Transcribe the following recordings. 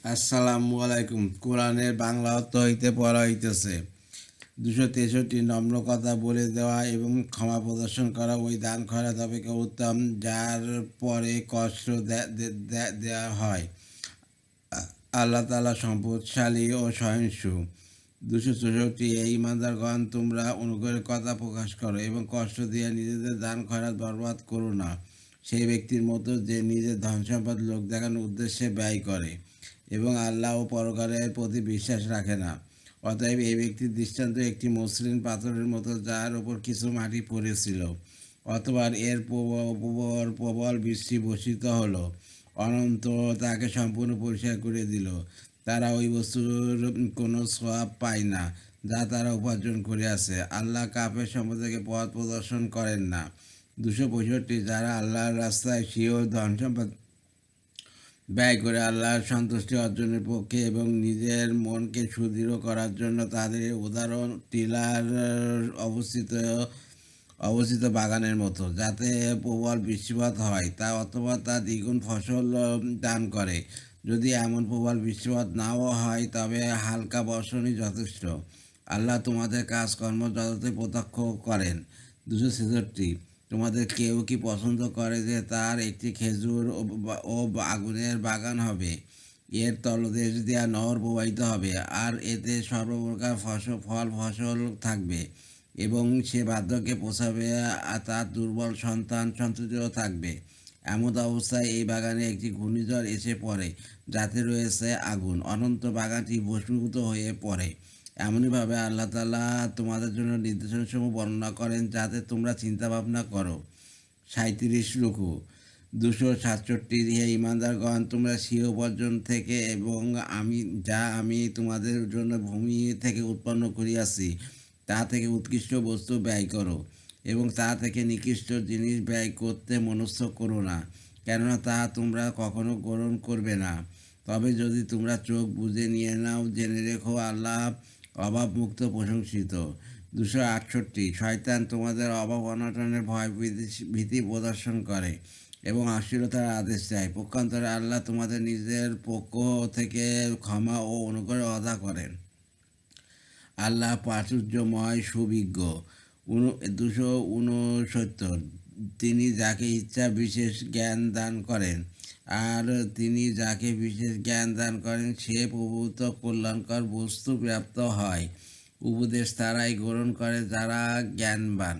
আসসালামু আলাইকুম। কোরআনের বাংলা অর্থ হইতে পড়া হইতেছে 263 নম্র কথা বলে দেওয়া এবং ক্ষমা প্রদর্শন করা ওই দান খয়রাত অপেক্ষা উত্তম, যার পরে কষ্ট দেওয়া হয়। আল্লাহ তাআলা সম্পদশালী ও সহিষ্ণু। 264 এই ইমানদারগণ, তোমরা অনুগ্রহের কথা প্রকাশ করো এবং কষ্ট দিয়ে নিজেদের দান খয়রাত বরবাদ করো না, সেই ব্যক্তির মতো যে নিজের ধন সম্পদ লোক দেখানোর উদ্দেশ্যে ব্যয় করে এবং আল্লাহ ও পরকালের প্রতি বিশ্বাস রাখে না। অতএব এই ব্যক্তির দৃষ্টান্ত একটি মসৃণ পাথরের মতো, যার উপর কিছু মাটি পড়েছিল, অথবা এর প্রবল বৃষ্টি বর্ষিত হলো, অনন্ত তাকে সম্পূর্ণ পরিষ্কার করে দিল। তারা ওই বস্তুর কোনো সওয়াব পায় না যা তারা উপার্জন করে আসে। আল্লাহ কাফের সম্পর্কে পথ প্রদর্শন করেন না। 265 যারা আল্লাহর রাস্তায় স্বীয় ধন সম্পদ ব্যয় করে আল্লাহর সন্তুষ্টি অর্জনের পক্ষে এবং নিজের মনকে সুদৃঢ় করার জন্য, তাদের উদাহরণ টিলার অবস্থিত অবস্থিত বাগানের মতো, যাতে প্রবল বৃষ্টিপাত হয় তা অথবা তা দ্বিগুণ ফসল দান করে। যদি এমন প্রবল বৃষ্টিপাত নাও হয়, তবে হালকা বর্ষণই যথেষ্ট। আল্লাহ তোমাদের কাজকর্ম যথাযথ প্রত্যক্ষ করেন। 266 তোমাদের কেউ কি পছন্দ করে যে তার একটি খেজুর ও আগুনের বাগান হবে, এর তলদেশ দেওয়া নহর প্রবাহিত হবে, আর এতে সর্বপ্রকার ফসল থাকবে, এবং সে বার্ধক্যে পৌঁছাবে, আর তার দুর্বল সন্তান সন্ততিও থাকবে। এমন অবস্থায় এই বাগানে একটি ঘূর্ণিঝড় এসে পড়ে, যাতে রয়েছে আগুন, অনন্ত বাগানটি ভস্মীভূত হয়ে পড়ে। এমনইভাবে আল্লাহ তাআলা তোমাদের জন্য নির্দেশনাসমূহ বর্ণনা করেন, যাতে তোমরা চিন্তা ভাবনা করো। 37 রুকু 267 হে ইমানদারগণ, তোমরা স্বীয় উপার্জন থেকে এবং আমি তোমাদের জন্য ভূমি থেকে উৎপন্ন করিয়াছি তা থেকে উৎকৃষ্ট বস্তু ব্যয় করো, এবং তা থেকে নিকৃষ্ট জিনিস ব্যয় করতে মনস্থ করো না, কেননা তা তোমরা কখনো গ্রহণ করবে না। তবে যদি তোমরা চোখ বুজে নিয়ে নাও, জেনে রেখো আল্লাহ অভাবমুক্ত প্রশংসিত। 268 শয়তান তোমাদের অভাব অনটনের ভয় ভীতি প্রদর্শন করে এবং অশ্লীলতার আদেশ দেয়। পক্ষান্তরে আল্লাহ তোমাদের নিজের পক্ষ থেকে ক্ষমা ও অনুগ্রহ অদা করেন। আল্লাহ প্রাচুর্যময় সুবিজ্ঞ। 269 তিনি যাকে ইচ্ছা বিশেষ জ্ঞান দান করেন, আর তিনি যাকে বিশেষ জ্ঞান দান করেন সে প্রভূত কল্যাণকর বস্তু প্রাপ্ত হয়। উপদেশ তারাই গ্রহণ করে যারা জ্ঞানবান।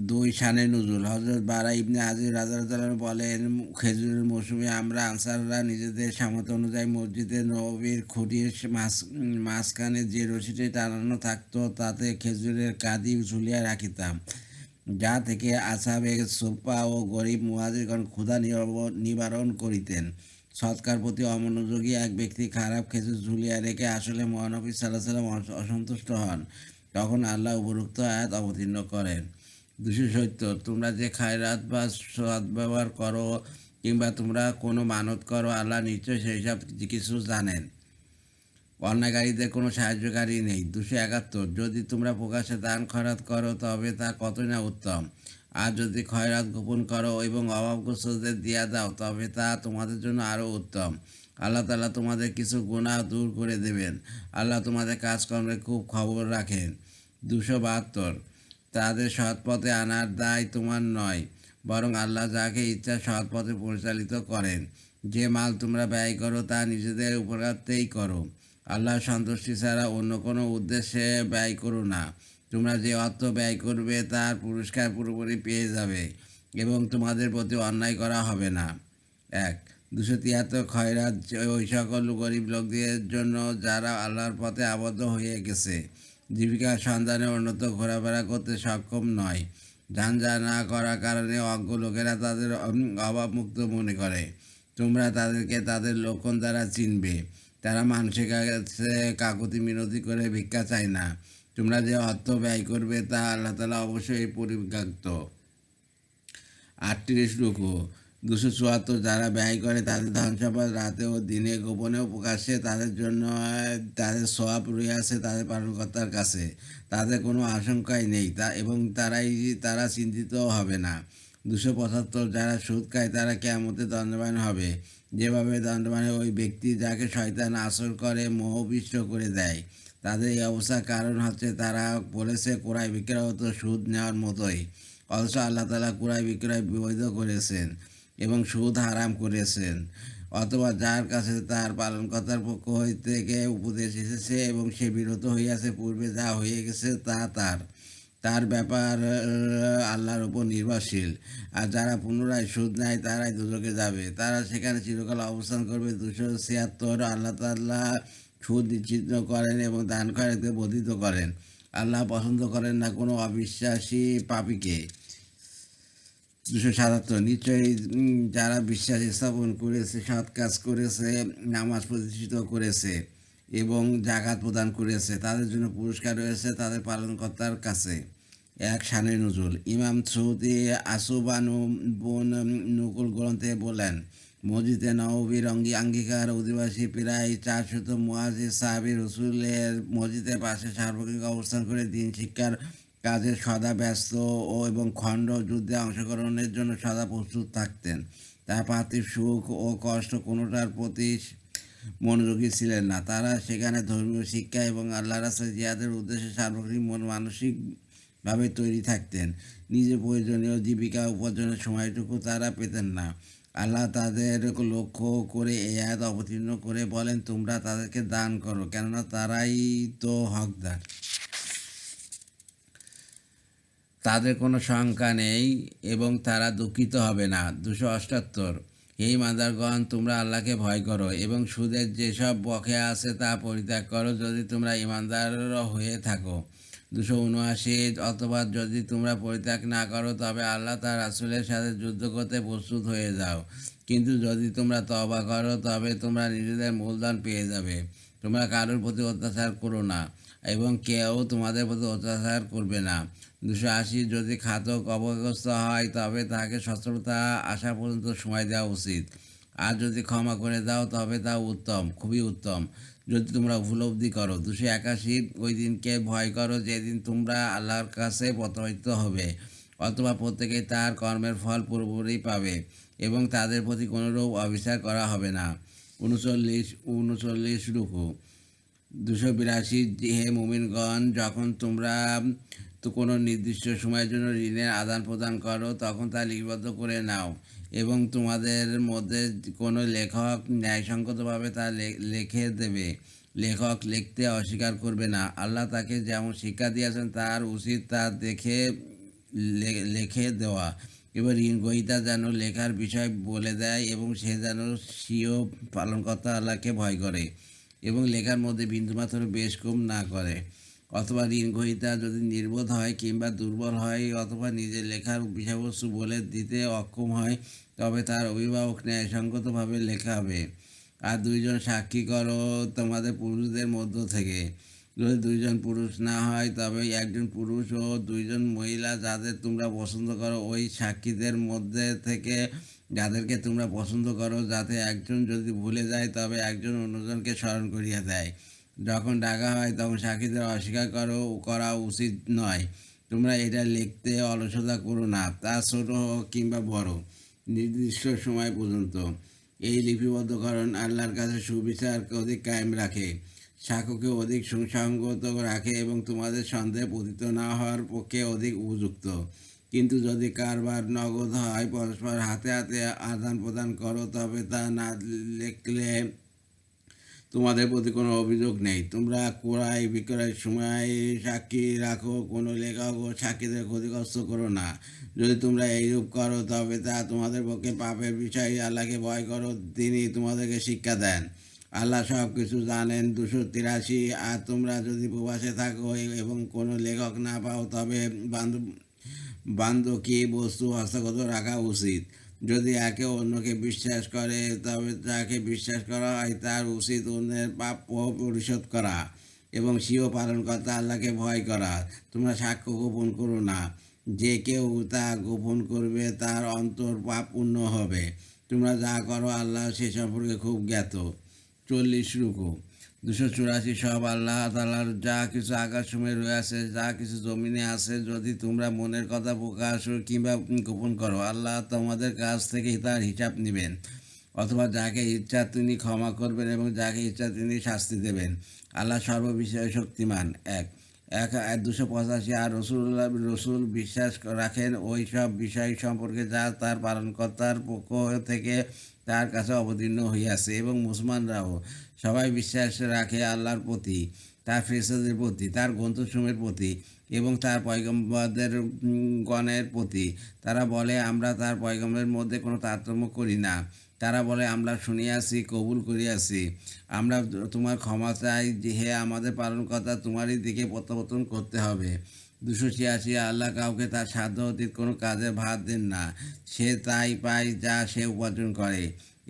2 শানে নুজুল। হযরত বারা ইবনে আযিব রাদিয়াল্লাহু বলেন, খেজুরের মৌসুমে আমরা আনসাররা নিজেদের সামর্থ্য অনুযায়ী মসজিদে নববীর খুঁটির মাঝখানে যে রশিটি টানানো থাকতো, তাতে খেজুরের কাঁদি ঝুলিয়ে রাখিতাম, যা থেকে আসহাবে সুফফা ও গরিব মুহাজিরগণ ক্ষুধা নিবারণ করিতেন। সৎকার প্রতি অমনোযোগী এক ব্যক্তি খারাপ খেজুর ঝুলিয়ে রেখে আসলে মহানবী সাল্লাল্লাহু আলাইহি ওয়াসাল্লাম অসন্তুষ্ট হন। তখন আল্লাহ উপরোক্ত আয়াত অবতীর্ণ করেন। 270 তোমরা যে খায়রাত বা সদ্ব্যবহার করো কিংবা তোমরা কোনো মানত করো, আল্লাহ নিশ্চয় সেই সব কিছু জানেন। অন্যায়কারীদের কোনো সাহায্যকারী নেই। 271 যদি তোমরা প্রকাশ্যে দান খয়রাত করো, তবে তা কতই না উত্তম। আর যদি খয়রাত গোপন করো এবং অভাবগ্রস্তদের দিয়া দাও, তবে তা তোমাদের জন্য আরও উত্তম। আল্লাহ তাআলা তোমাদের কিছু গুনাহ দূর করে দেবেন। আল্লাহ তোমাদের কাজকর্মের খুব খবর রাখেন। 272 তাদের সৎ পথে আনার দায় তোমার নয়, বরং আল্লাহ যাকে ইচ্ছা সৎ পথে পরিচালিত করেন। যে মাল তোমরা ব্যয় করো তা নিজেদের উপকারতেই করো, আল্লাহর সন্তুষ্টি ছাড়া অন্য কোনো উদ্দেশ্যে ব্যয় করো না। তোমরা যে অর্থ ব্যয় করবে তার পুরস্কার পুরোপুরি পেয়ে যাবে, এবং তোমাদের প্রতি অন্যায় করা হবে না। 273 খয়রাত ওই সকল গরিব লোকদের জন্য যারা আল্লাহর পথে আবদ্ধ হয়ে গেছে, জীবিকার সন্ধানে অন্যত ঘোরাফেরা করতে সক্ষম নয়। ঝাঞ্ঝা না করার কারণে অজ্ঞ লোকেরা তাদের অভাবমুক্ত মনে করে। তোমরা তাদেরকে তাদের লক্ষণ দ্বারা চিনবে। তারা মানুষের কাছে কাকুতি মিনতি করে ভিক্ষা চায় না। তোমরা যে অর্থ ব্যয় করবে তা আল্লাহ তাআলা অবশ্যই পরিজ্ঞাত। 38 রুকু 274 যারা ব্যয় করে তাদের ধন সম্পদ রাতে ও দিনে, গোপনে ও প্রকাশ্যে, তাদের জন্য তাদের সওয়াব রহিয়াছে তাদের পালনকর্তার কাছে। তাদের কোনো আশঙ্কাই নেই এবং তারা চিন্তিতও হবে না। 275 যারা সুদ খায় তারা কিয়ামতে দণ্ডবান হবে, যেভাবে দণ্ডবান হয় ওই ব্যক্তি যাকে শয়তান আসর করে মোহবিষ্ট করে দেয়। তাদের এই অবস্থার কারণ হচ্ছে তারা বলেছে ক্রয় বিক্রয় তো সুদ নেওয়ার মতোই, অথচ আল্লাহ তাআলা ক্রয় বিক্রয় বৈধ করেছেন এবং সুদ হারাম করেছেন। অথবা যার কাছে তার পালনকর্তার পক্ষ থেকে উপদেশ এসেছে এবং সে বিরত হইয়াছে, পূর্বে যা হয়ে গেছে তা তার ব্যাপার আল্লাহর উপর নির্ভরশীল। আর যারা পুনরায় সুদ নেয় তারাই দুজকে যাবে, তারা সেখানে চিরকাল অবস্থান করবে। 276 আল্লাহ তাআলা সুদ নিশ্চিত করেন এবং দান খয়রাতকে বর্ধিত করেন। আল্লাহ পছন্দ করেন না কোনো অবিশ্বাসী পাপীকে। 277 নিশ্চয়ই যারা বিশ্বাস স্থাপন করেছে, সৎ কাজ করেছে, নামাজ প্রতিষ্ঠিত করেছে এবং জাকাত প্রদান করেছে, তাদের জন্য পুরস্কার রয়েছে তাদের পালনকর্তার কাছে। এক শানে নুজুল। ইমাম সৌদি আসুবানু বোন নকুল গ্রন্থে বলেন, মসজিদে নববীর অঙ্গীকার অধিবাসী প্রায় 400 মুহাজির সাহাবী রসুলের মসজিদের পাশে সার্বক্ষণিক অবস্থান করে দিন শিক্ষার কাজে সদা ব্যস্ত এবং খণ্ড যুদ্ধে অংশগ্রহণের জন্য সদা প্রস্তুত থাকতেন। তার পার্থিব সুখ ও কষ্ট কোনোটার প্রতি মনোযোগী ছিলেন না। তারা সেখানে ধর্মীয় শিক্ষা এবং আল্লাহ রাস্তায় জিহাদের উদ্দেশ্যে সার্বক্ষণিক মানসিকভাবে তৈরি থাকতেন। নিজের প্রয়োজনীয় জীবিকা উপার্জনের সময়টুকু তারা পেতেন না। আল্লাহ তাদের লক্ষ্য করে এই আয়াত অবতীর্ণ করে বলেন, তোমরা তাদেরকে দান করো, কেননা তারাই তো হকদার। তাদের কোনো শঙ্কা নেই এবং তারা দুঃখিত হবে না। 278 হে ইমানদারগণ, তোমরা আল্লাহকে ভয় করো এবং সুদের যেসব বকেয়া আছে তা পরিত্যাগ করো যদি তোমরা ইমানদার হয়ে থাকো। 279 অথবা যদি তোমরা পরিত্যাগ না করো তবে আল্লাহ তার রাসূলের সাথে যুদ্ধ করতে প্রস্তুত হয়ে যাও, কিন্তু যদি তোমরা তওবা করো তবে তোমরা নিজেদের মূলধন পেয়ে যাবে। তোমরা কারোর প্রতি অত্যাচার করো না এবং কেউ তোমাদের প্রতি অত্যাচার করবে না। 280 যদি ঘাতক অপগ্রস্ত হয় তবে তাকে সচ্ছলতা আসা পর্যন্ত সময় দেওয়া উচিত, আর যদি ক্ষমা করে দাও তবে তা উত্তম, খুবই উত্তম, যদি তোমরা উপলব্ধি করো। 281 ওই দিনকে ভয় করো যেদিন তোমরা আল্লাহর কাছে প্রত্যাবর্তিত হবে, অথবা প্রত্যেকেই তার কর্মের ফল পুরোপুরি পাবে এবং তাদের প্রতি কোনোরূপ অবিচার করা হবে না। 39 রুকু। 282 হে মুমিনগণ, যখন তোমরা তো কোনো নির্দিষ্ট সময়ের জন্য ঋণের আদান প্রদান করো তখন তা লিপিবদ্ধ করে নাও এবং তোমাদের মধ্যে কোনো লেখক ন্যায়সঙ্গতভাবে তা লিখে দেবে। লেখক লিখতে অস্বীকার করবে না। আল্লাহ তাকে যেমন শিক্ষা দিয়েছেন তার উচিত তা দেখে লিখে দেওয়া, এবং ঋণ গ্রহীতা যেন লেখার বিষয় বলে দেয় এবং সে যেন স্বীয় পালনকর্তা আল্লাহকে ভয় করে এবং লেখার মধ্যে বিন্দুমাত্র বেশ কম না করে। অথবা ঋণ গ্রহীতা যদি নির্বোধ হয় কিংবা দুর্বল হয় অথবা নিজের লেখার বিষয়বস্তু বলে দিতে অক্ষম হয় তবে তার অভিভাবক ন্যায়সঙ্গতভাবে লেখাবে। আর 2 জন সাক্ষী করো তোমাদের পুরুষদের মধ্য থেকে। যদি 2 জন পুরুষ না হয় তবে 1 জন পুরুষ ও 2 জন মহিলা যাদের তোমরা পছন্দ করো ওই সাক্ষীদের মধ্যে থেকে যাদেরকে তোমরা পছন্দ করো, যাতে একজন যদি ভুলে যায় তবে একজন অন্যজনকে স্মরণ করিয়া দেয়। যখন ডাকা হয় তখন সাক্ষীদের অস্বীকার করা উচিত নয়। তোমরা এটা লিখতে অলসতা করো না, তা ছোট হোক কিংবা বড়, নির্দিষ্ট সময় পর্যন্ত। এই লিপিবদ্ধকরণ আল্লাহর কাছে সুবিচারকে অধিক কায়েম রাখে, সাক্ষ্যকে অধিক সুসংগত রাখে এবং তোমাদের সন্দেহে পতিত না হওয়ার পক্ষে অধিক উপযুক্ত। কিন্তু যদি কারবার নগদ হয়, পরস্পর হাতে হাতে আদান প্রদান করো, তবে তা না লিখলে তোমাদের প্রতি কোনো অভিযোগ নেই। তোমরা ক্রয় বিক্রয়ের সময় সাক্ষী রাখো, কোনো লেখক ও সাক্ষীদের ক্ষতিগ্রস্ত করো না। যদি তোমরা এইরূপ করো তবে তা তোমাদের পক্ষে পাপের বিষয়। আল্লাহকে ভয় করো, তিনি তোমাদেরকে শিক্ষা দেন। আল্লাহ সব কিছু জানেন। 283 আর তোমরা যদি প্রবাসে থাকো এবং কোনো লেখক না পাও তবে বান্ধকী বস্তু হস্তগত রাখা উচিত। যদি একে অন্যকে বিশ্বাস করে তবে যাকে বিশ্বাস করা হয় তার উচিত অন্যের প্রাপ্য পরিশোধ করা এবং স্বীয় পালনকর্তা আল্লাহকে ভয় করা। তোমরা সাক্ষ্য গোপন করো না, যে কেউ তা গোপন করবে তার অন্তর পাপপূর্ণ হবে। তোমরা যা করো আল্লাহ সে সম্পর্কে খুব জ্ঞাত। 40 রুকু। 284 সব আল্লাহ তাআলার, যা কিছু আকাশসমূহে রয়েছে, যা কিছু জমিনে আছে, যদি তোমরা মনের কথা প্রকাশ কিংবা গোপন করো, আল্লাহ তোমাদের কাছ থেকে তার হিসাব নেবেন। অথবা যাকে ইচ্ছা তিনি ক্ষমা করবেন এবং যাকে ইচ্ছা তিনি শাস্তি দেবেন। আল্লাহ সর্ববিষয়ে শক্তিমান। এক এক 285 আর রসুল বিশ্বাস রাখেন ওই সব বিষয় সম্পর্কে যা তার পালনকর্তার পক্ষ থেকে তার কাছে অবতীর্ণ হইয়াছে, এবং মুসলমানরাও সবাই বিশ্বাস রাখে আল্লাহর প্রতি, তার ফেরেশতাদের প্রতি, তার গ্রন্থসমূহের প্রতি এবং তার পয়গম্বরদের গণের প্রতি। তারা বলে, আমরা তার পয়গম্বরের মধ্যে কোনো তারতম্য করি না। তারা বলে, আমরা শুনিয়াছি, কবুল করিয়াছি। আমরা তোমার ক্ষমা চাই যে হে আমাদের পালনকর্তা, তোমারই দিকে প্রত্যাবর্তন করতে হবে। 286 আল্লাহ কাউকে তার সাধ্য অতীত কোনো কাজে ভার দেন না। সে তাই পায় যা সে উপার্জন করে,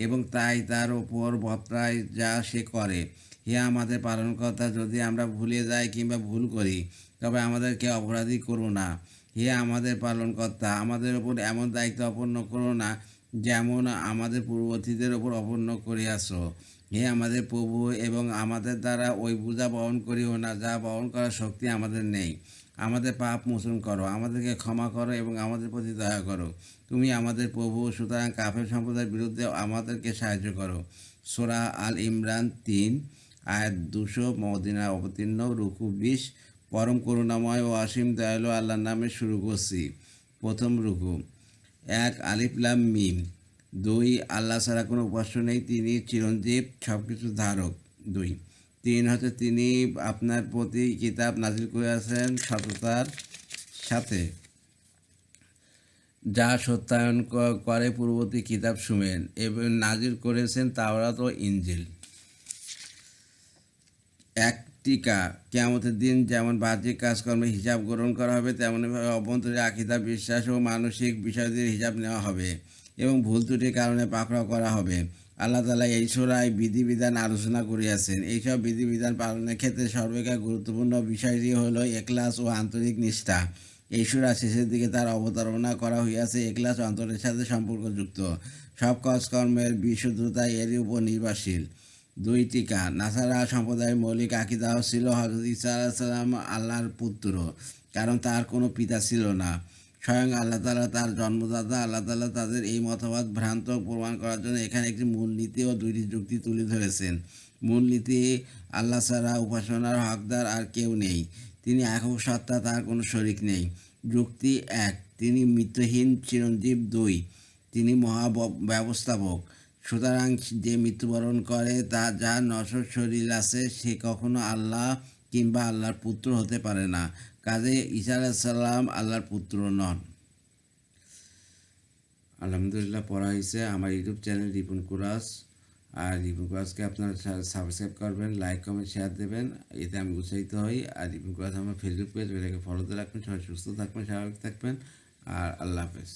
এবং তাই তার ওপর বর্তায় যা সে করে। হে আমাদের পালনকর্তা, যদি আমরা ভুলে যাই কিংবা ভুল করি, তবে আমাদেরকে অপরাধী করো না। হে আমাদের পালনকর্তা, আমাদের ওপর এমন দায়িত্ব অপন্ন করো না যেমন আমাদের পূর্ববর্তীদের ওপর অপন্ন করিয়াছ। হে আমাদের প্রভু, এবং আমাদের দ্বারা ওই বোঝা বহন করিও না যা বহন করার শক্তি আমাদের নেই। আমাদের পাপ মোচন করো, আমাদেরকে ক্ষমা করো এবং আমাদের প্রতি দয়া করো। তুমি আমাদের প্রভু, সুতরাং কাফের সম্প্রদায়ের বিরুদ্ধে আমাদেরকে সাহায্য করো। সূরা আল ইমরান 3 আয়াত 200 মদিনায় অবতীর্ণ। রুকু 20। পরম করুণাময় ও অসীম দয়ালু আল্লাহর নামে শুরু করছি। প্রথম রুকু। 1 আলিফ লাম মিম। 2 আল্লাহ ছাড়া কোনো উপাস্য নেই, তিনি চিরঞ্জীব, সব কিছু ধারক। 2 3 হচ্ছে তিনি আপনার প্রতি কিতাব নাজিল করিয়াছেন সততার সাথে, যা সত্যায়ন করে পূর্ববর্তী কিতাব সমূহ, এবং নাজিল করেছেন তাওরাত ও ইনজিল। এক টিকা। কিয়ামতের দিন যেমন বাহ্যিক কাজকর্মের হিসাব গ্রহণ করা হবে, তেমনিভাবে অভ্যন্তরীণ আকীদা, বিশ্বাস ও মানসিক বিষয়টির হিসাব নেওয়া হবে এবং ভুল ত্রুটির কারণে পাকড়াও করা হবে। আল্লাহ তাআলা এই সূরায় বিধিবিধান আলোচনা করিয়াছেন। এইসব বিধিবিধান পালনের ক্ষেত্রে সর্বাপেক্ষা গুরুত্বপূর্ণ বিষয়টি হল এখলাস ও আন্তরিক নিষ্ঠা। এই সূরা শেষের দিকে তার অবতারণা করা হইয়াছে এখলাস ও অন্তরের সাথে সম্পর্কযুক্ত। সব কাজকর্মের বিশুদ্ধতা এরই উপর নির্ভরশীল। 2 টিকা। নাসারা সম্প্রদায়ের মৌলিক আকিদা ছিল হযরত ঈসা আলাইহিস সালাম আল্লাহর পুত্র, কারণ তার কোনো পিতা ছিল না। স্বয়ং আল্লাহ তাআলা তার জন্মদাতা। আল্লাহ তাআলা তাদের এই মতবাদ ভ্রান্ত প্রমাণ করার জন্য এখানে একটি মূলনীতি ও 2টি যুক্তি তুলে ধরেছেন। মূলনীতি: আল্লাহ ছাড়া উপাসনার হকদার আর কেউ নেই, তিনি একক সত্তা, তার কোনো শরিক নেই। যুক্তি: 1 তিনি মৃত্যুহীন, চিরঞ্জীব। 2 তিনি ব্যবস্থাপক। সুতরাং যে মৃত্যুবরণ করে তা যার নশ্বর শরীর আছে, সে কখনো আল্লাহ কিংবা আল্লাহর পুত্র হতে পারে না। কাজেই ঈসা আলাইহিস সালাম আল্লাহর পুত্র নন। আলহামদুলিল্লাহ পড়া হয়েছে। আমার ইউটিউব চ্যানেল রিপন কুরাস, আর রিপন কুরাসকে আপনারা সাবস্ক্রাইব করবেন, লাইক কমেন্ট শেয়ার দেবেন, এতে আমি উৎসাহিত হই। আর রিপন কুরাস আমার ফেসবুক পেজ, ওটাকে ফলোতে রাখবেন। সবাই সুস্থ থাকবেন, স্বাভাবিক থাকবেন, আর আল্লাহ হাফেজ।